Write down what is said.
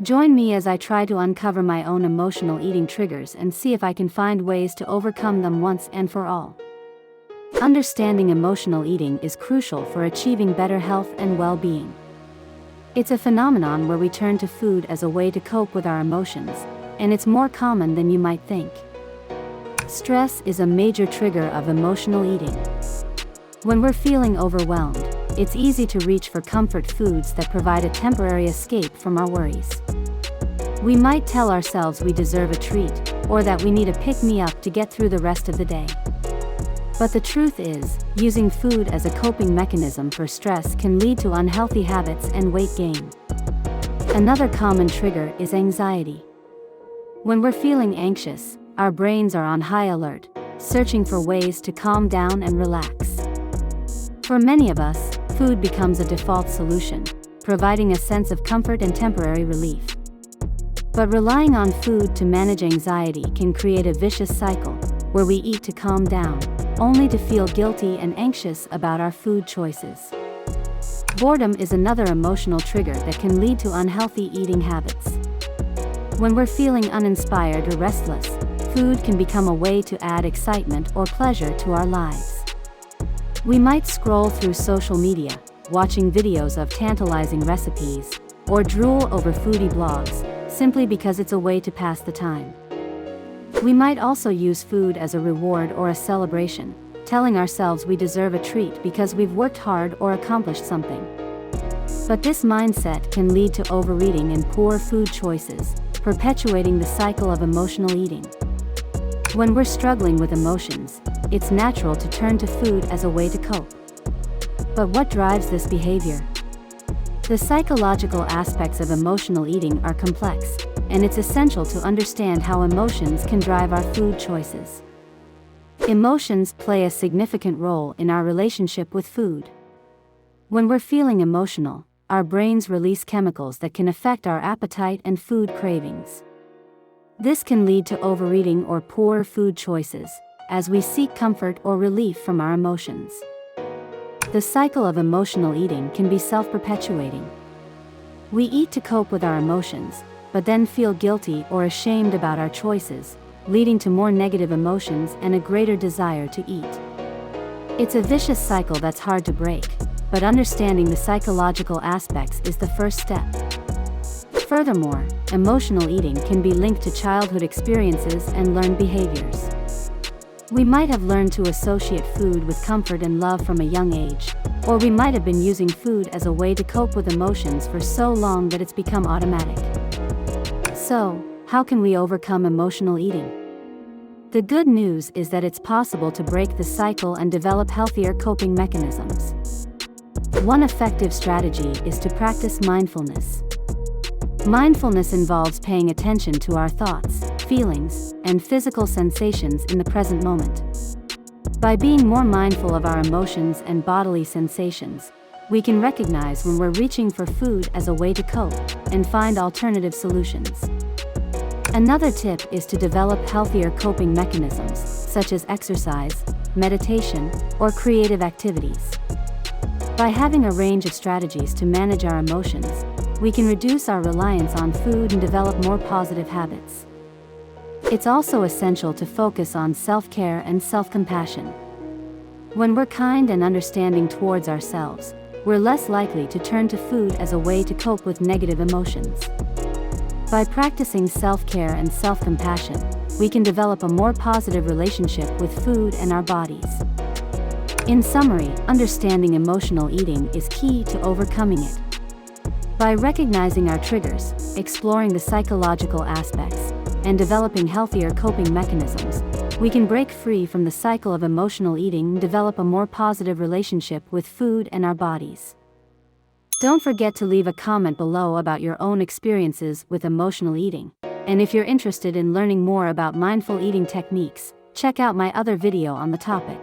Join me as I try to uncover my own emotional eating triggers and see if I can find ways to overcome them once and for all. Understanding emotional eating is crucial for achieving better health and well-being. It's a phenomenon where we turn to food as a way to cope with our emotions, and it's more common than you might think. Stress is a major trigger of emotional eating. When we're feeling overwhelmed, it's easy to reach for comfort foods that provide a temporary escape from our worries. We might tell ourselves we deserve a treat, or that we need a pick-me-up to get through the rest of the day. But the truth is, using food as a coping mechanism for stress can lead to unhealthy habits and weight gain. Another common trigger is anxiety. When we're feeling anxious, our brains are on high alert, searching for ways to calm down and relax. For many of us, food becomes a default solution, providing a sense of comfort and temporary relief. But relying on food to manage anxiety can create a vicious cycle, where we eat to calm down, only to feel guilty and anxious about our food choices. Boredom is another emotional trigger that can lead to unhealthy eating habits. When we're feeling uninspired or restless, food can become a way to add excitement or pleasure to our lives. We might scroll through social media, watching videos of tantalizing recipes, or drool over foodie blogs, simply because it's a way to pass the time. We might also use food as a reward or a celebration, telling ourselves we deserve a treat because we've worked hard or accomplished something. But this mindset can lead to overeating and poor food choices, perpetuating the cycle of emotional eating. When we're struggling with emotions, it's natural to turn to food as a way to cope. But what drives this behavior? The psychological aspects of emotional eating are complex, and it's essential to understand how emotions can drive our food choices. Emotions play a significant role in our relationship with food. When we're feeling emotional, our brains release chemicals that can affect our appetite and food cravings. This can lead to overeating or poor food choices, as we seek comfort or relief from our emotions. The cycle of emotional eating can be self-perpetuating. We eat to cope with our emotions, but then feel guilty or ashamed about our choices, leading to more negative emotions and a greater desire to eat. It's a vicious cycle that's hard to break, but understanding the psychological aspects is the first step. Furthermore, emotional eating can be linked to childhood experiences and learned behaviors. We might have learned to associate food with comfort and love from a young age, or we might have been using food as a way to cope with emotions for so long that it's become automatic. So, how can we overcome emotional eating? The good news is that it's possible to break the cycle and develop healthier coping mechanisms. One effective strategy is to practice mindfulness. Mindfulness involves paying attention to our thoughts, feelings, and physical sensations in the present moment. By being more mindful of our emotions and bodily sensations, we can recognize when we're reaching for food as a way to cope and find alternative solutions. Another tip is to develop healthier coping mechanisms, such as exercise, meditation, or creative activities. By having a range of strategies to manage our emotions, we can reduce our reliance on food and develop more positive habits. It's also essential to focus on self-care and self-compassion. When we're kind and understanding towards ourselves, we're less likely to turn to food as a way to cope with negative emotions. By practicing self-care and self-compassion, we can develop a more positive relationship with food and our bodies. In summary, understanding emotional eating is key to overcoming it. By recognizing our triggers, exploring the psychological aspects, and developing healthier coping mechanisms, we can break free from the cycle of emotional eating and develop a more positive relationship with food and our bodies. Don't forget to leave a comment below about your own experiences with emotional eating. And if you're interested in learning more about mindful eating techniques, check out my other video on the topic.